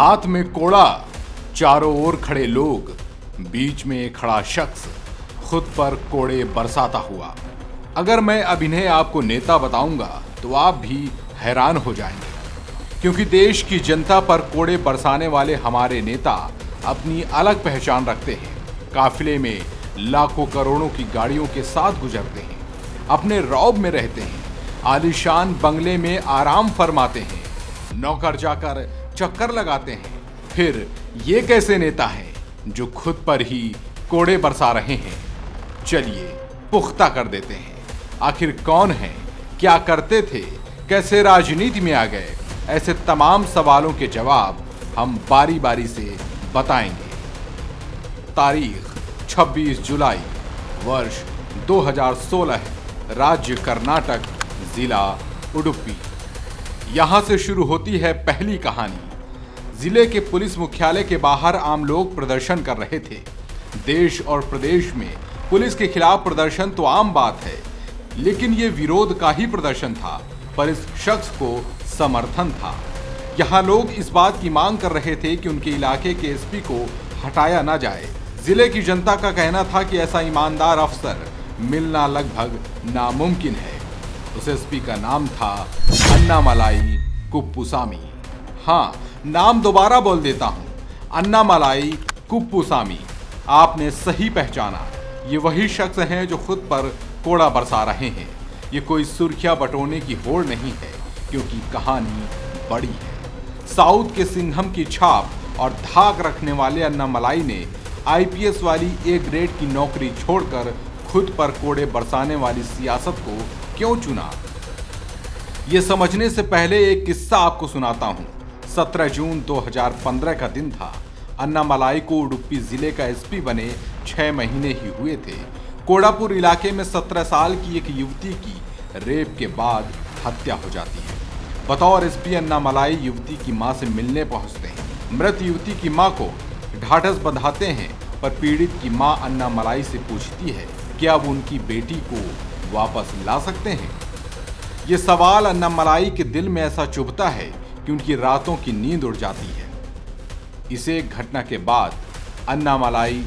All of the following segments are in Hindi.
हाथ में कोड़ा, चारों ओर खड़े लोग, बीच में एक खड़ा शख्स खुद पर कोड़े बरसाता हुआ। अगर मैं अब इन्हें आपको नेता बताऊंगा तो आप भी हैरान हो जाएंगे, क्योंकि देश की जनता पर कोड़े बरसाने वाले हमारे नेता अपनी अलग पहचान रखते हैं। काफिले में लाखों करोड़ों की गाड़ियों के साथ गुजरते हैं, अपने रौब में रहते हैं, आलीशान बंगले में आराम फरमाते हैं, नौकर जाकर चक्कर लगाते हैं। फिर ये कैसे नेता हैं जो खुद पर ही कोड़े बरसा रहे हैं? चलिए पुख्ता कर देते हैं। आखिर कौन है, क्या करते थे, कैसे राजनीति में आ गए? ऐसे तमाम सवालों के जवाब हम बारी बारी से बताएंगे। तारीख 26 जुलाई वर्ष 2016, राज्य कर्नाटक, जिला उडुपी। यहां से शुरू होती है पहली कहानी। जिले के पुलिस मुख्यालय के बाहर आम लोग प्रदर्शन कर रहे थे। देश और प्रदेश में पुलिस के खिलाफ प्रदर्शन तो आम बात है, लेकिन ये विरोध का ही प्रदर्शन था, पर इस शख्स को समर्थन था। यहाँ लोग इस बात की मांग कर रहे थे कि उनके इलाके के एसपी को हटाया ना जाए। जिले की जनता का कहना था कि ऐसा ईमानदार अफसर मिलना लगभग नामुमकिन है। उस एसपी का नाम था अन्नामलाई कुप्पुसामी। हाँ, नाम दोबारा बोल देता हूँ, अन्नामलाई कुप्पुसामी। आपने सही पहचाना, ये वही शख्स हैं जो खुद पर कोड़ा बरसा रहे हैं। ये कोई सुर्खियां बटोरने की होड़ नहीं है, क्योंकि कहानी बड़ी है। साउथ के सिंघम की छाप और धाक रखने वाले अन्नामलाई ने आईपीएस वाली ए ग्रेड की नौकरी छोड़कर खुद पर कोड़े बरसाने वाली सियासत को क्यों चुना? ये समझने से पहले एक किस्सा आपको सुनाता हूँ। 17 जून 2015 का दिन था। अन्नामलाई को उडुपी जिले का एसपी बने 6 महीने ही हुए थे। कोड़ापुर इलाके में 17 साल की एक युवती की रेप के बाद हत्या हो जाती है। बतौर एसपी अन्नामलाई युवती की मां से मिलने पहुंचते हैं। मृत युवती की मां को ढाढ़स बंधाते हैं, पर पीड़ित की मां अन्नामलाई से पूछती है कि अब उनकी बेटी को वापस ला सकते हैं। ये सवाल अन्नामलाई के दिल में ऐसा चुभता है कि उनकी रातों की नींद उड़ जाती है। इस एक घटना के बाद अन्नामलाई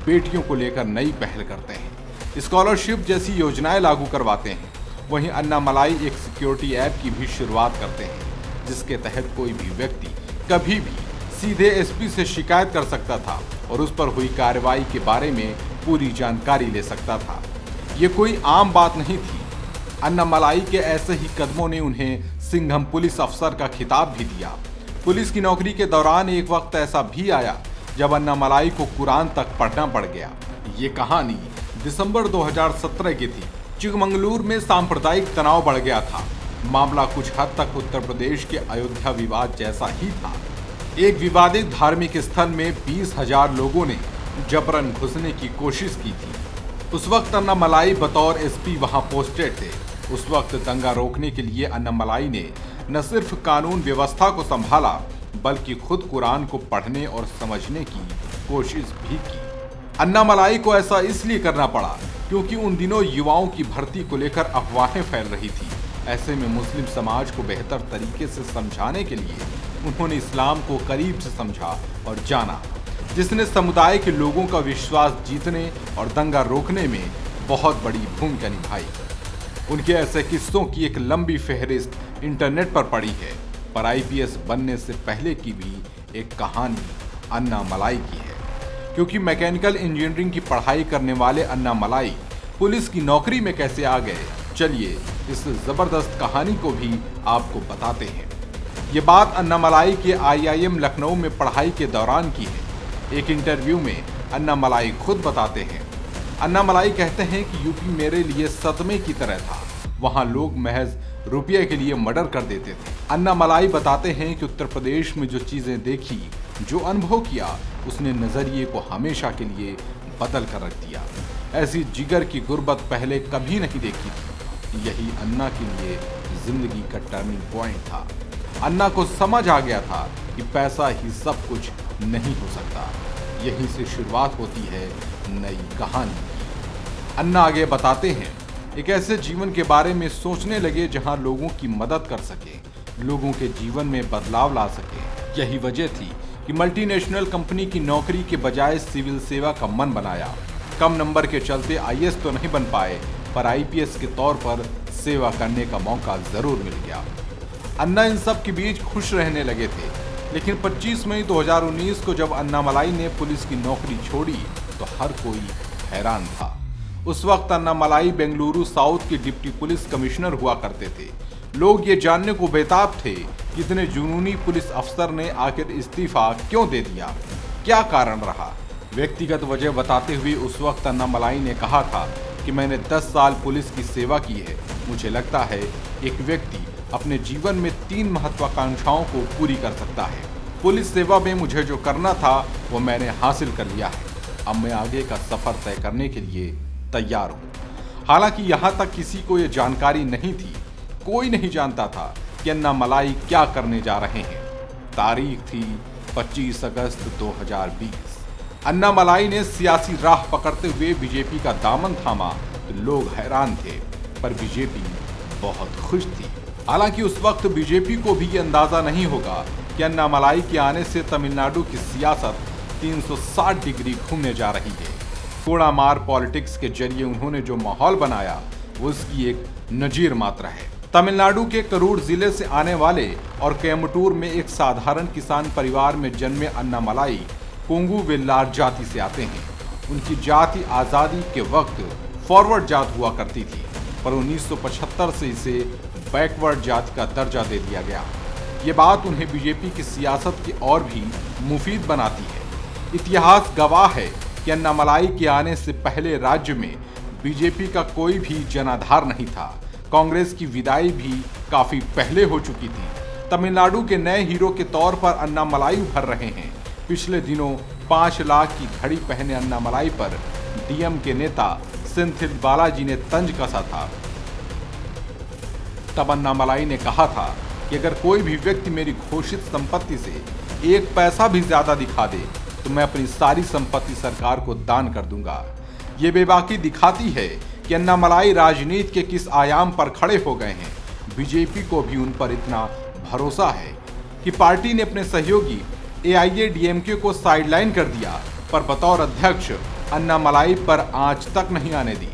बेटियों को लेकर नई पहल करते हैं, स्कॉलरशिप जैसी योजनाएं लागू करवाते हैं। वहीं अन्नामलाई एक सिक्योरिटी ऐप की भी शुरुआत करते हैं, जिसके तहत कोई भी व्यक्ति कभी भी सीधे एसपी से शिकायत कर सकता था और उस पर हुई कार्रवाई के बारे में पूरी जानकारी ले सकता था। ये कोई आम बात नहीं थी। अन्नामलाई के ऐसे ही कदमों ने उन्हें सिंघम पुलिस अफसर का खिताब भी दिया। पुलिस की नौकरी के दौरान एक वक्त ऐसा भी आया जब अन्नामलाई को कुरान तक पढ़ना पड़ गया। ये कहानी दिसंबर 2017 की थी। चिकमंगलुरु में सांप्रदायिक तनाव बढ़ गया था। मामला कुछ हद तक उत्तर प्रदेश के अयोध्या विवाद जैसा ही था। एक विवादित धार्मिक स्थल में 20,000 लोगों ने जबरन घुसने की कोशिश की थी। उस वक्त अन्नामलाई बतौर एसपी वहां पोस्टेड थे। उस वक्त दंगा रोकने के लिए अन्नामलाई ने न सिर्फ कानून व्यवस्था को संभाला, बल्कि खुद कुरान को पढ़ने और समझने की कोशिश भी की। अन्नामलाई को ऐसा इसलिए करना पड़ा क्योंकि उन दिनों युवाओं की भर्ती को लेकर अफवाहें फैल रही थी। ऐसे में मुस्लिम समाज को बेहतर तरीके से समझाने के लिए उन्होंने इस्लाम को करीब से समझा और जाना, जिसने समुदाय के लोगों का विश्वास जीतने और दंगा रोकने में बहुत बड़ी भूमिका निभाई। उनके ऐसे किस्सों की एक लंबी फहरिस्त इंटरनेट पर पड़ी है, पर आईपीएस बनने से पहले की भी एक कहानी अन्नामलाई की है। क्योंकि मैकेनिकल इंजीनियरिंग की पढ़ाई करने वाले अन्नामलाई पुलिस की नौकरी में कैसे आ गए, चलिए इस जबरदस्त कहानी को भी आपको बताते हैं। ये बात अन्नामलाई के आईआईएम लखनऊ में पढ़ाई के दौरान की है। एक इंटरव्यू में अन्नामलाई खुद बताते हैं। अन्नामलाई कहते हैं कि यूपी मेरे लिए सदमे की तरह था। वहां लोग महज रुपये के लिए मर्डर कर देते थे। अन्नामलाई बताते हैं कि उत्तर प्रदेश में जो चीजें देखी, जो अनुभव किया, उसने नजरिए को हमेशा के लिए बदल कर रख दिया। ऐसी जिगर की गुर्बत पहले कभी नहीं देखी थी। यही अन्ना के लिए जिंदगी का टर्निंग पॉइंट था। अन्ना को समझ आ गया था कि पैसा ही सब कुछ नहीं हो सकता। यहीं से शुरुआत होती है नई कहानी की। अन्ना आगे बताते हैं, एक ऐसे जीवन के बारे में सोचने लगे जहां लोगों की मदद कर सके, लोगों के जीवन में बदलाव ला सके। यही वजह थी कि मल्टीनेशनल कंपनी की नौकरी के बजाय सिविल सेवा का मन बनाया। कम नंबर के चलते आईएएस तो नहीं बन पाए, पर आईपीएस के तौर पर सेवा करने का मौका जरूर मिल गया। अन्ना इन सब के बीच खुश रहने लगे थे, लेकिन 25 मई 2019 को जब अन्नामलाई ने पुलिस की नौकरी छोड़ी तो हर कोई हैरान था। उस वक्त अन्नामलाई बेंगलुरु साउथ के डिप्टी पुलिस कमिश्नर हुआ करते थे। लोग ये जानने को बेताब थे कि इतने जुनूनी पुलिस अफसर ने आखिर इस्तीफा क्यों दे दिया, क्या कारण रहा। व्यक्तिगत वजह बताते हुए उस वक्त अन्नामलाई ने कहा था कि मैंने 10 साल पुलिस की सेवा की है। मुझे लगता है एक व्यक्ति अपने जीवन में 3 महत्वाकांक्षाओं को पूरी कर सकता है। पुलिस सेवा में मुझे जो करना था वो मैंने हासिल कर लिया है। अब मैं आगे का सफर तय करने के लिए तैयार हूँ। हालांकि यहाँ तक किसी को ये जानकारी नहीं थी, कोई नहीं जानता था कि अन्नामलाई क्या करने जा रहे हैं। तारीख थी 25 अगस्त 2020। अन्नामलाई ने सियासी राह पकड़ते हुए बीजेपी का दामन थामा तो लोग हैरान थे, पर बीजेपी बहुत खुश थी। हालांकि उस वक्त बीजेपी को भी ये अंदाजा नहीं होगा कि अन्नामलाई के आने से तमिलनाडु की सियासत 360 डिग्री घूमने जा रही है। कोड़ामार पॉलिटिक्स के जरिए उन्होंने जो माहौल बनाया वो उसकी एक नजीर मात्र है। तमिलनाडु के करूर जिले से आने वाले और कोयम्बटूर में एक साधारण किसान परिवार में जन्मे अन्नामलाई कोंगू वेल्लार जाति से आते हैं। उनकी जाति आज़ादी के वक्त फॉरवर्ड जात हुआ करती थी, पर 1975 से इसे बैकवर्ड जाति का दर्जा दे दिया गया। ये बात उन्हें बीजेपी की सियासत की और भी मुफीद बनाती है। इतिहास गवाह है कि अन्नामलाई के आने से पहले राज्य में बीजेपी का कोई भी जनाधार नहीं था। कांग्रेस की विदाई भी काफी पहले हो चुकी थी। तमिलनाडु के नए हीरो के तौर पर अन्नामलाई उभर रहे हैं। पिछले दिनों 5 लाख की घड़ी पहने अन्नामलाई पर डीएम के नेता सेंथिल बालाजी ने तंज कसा था। तब अन्नामलाई ने कहा था कि अगर कोई भी व्यक्ति मेरी घोषित संपत्ति से 1 पैसा भी ज्यादा दिखा दे तो मैं अपनी सारी संपत्ति सरकार को दान कर दूंगा। ये बेबाकी दिखाती है कि अन्नामलाई राजनीति के किस आयाम पर खड़े हो गए हैं। बीजेपी को भी उन पर इतना भरोसा है कि पार्टी ने अपने सहयोगी एआईएडीएमके को साइडलाइन कर दिया, पर बतौर अध्यक्ष अन्नामलाई पर आंच तक नहीं आने दी।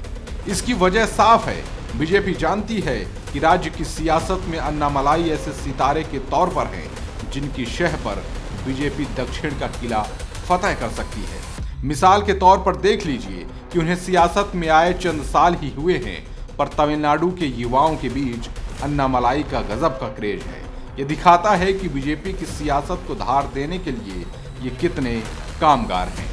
इसकी वजह साफ है, बीजेपी जानती है कि राज्य की सियासत में अन्नामलाई ऐसे सितारे के तौर पर हैं जिनकी शह पर बीजेपी दक्षिण का किला फतह कर सकती है। मिसाल के तौर पर देख लीजिए कि उन्हें सियासत में आए चंद साल ही हुए हैं, पर तमिलनाडु के युवाओं के बीच अन्नामलाई का गजब का क्रेज है। ये दिखाता है कि बीजेपी की सियासत को धार देने के लिए ये कितने कामगार हैं।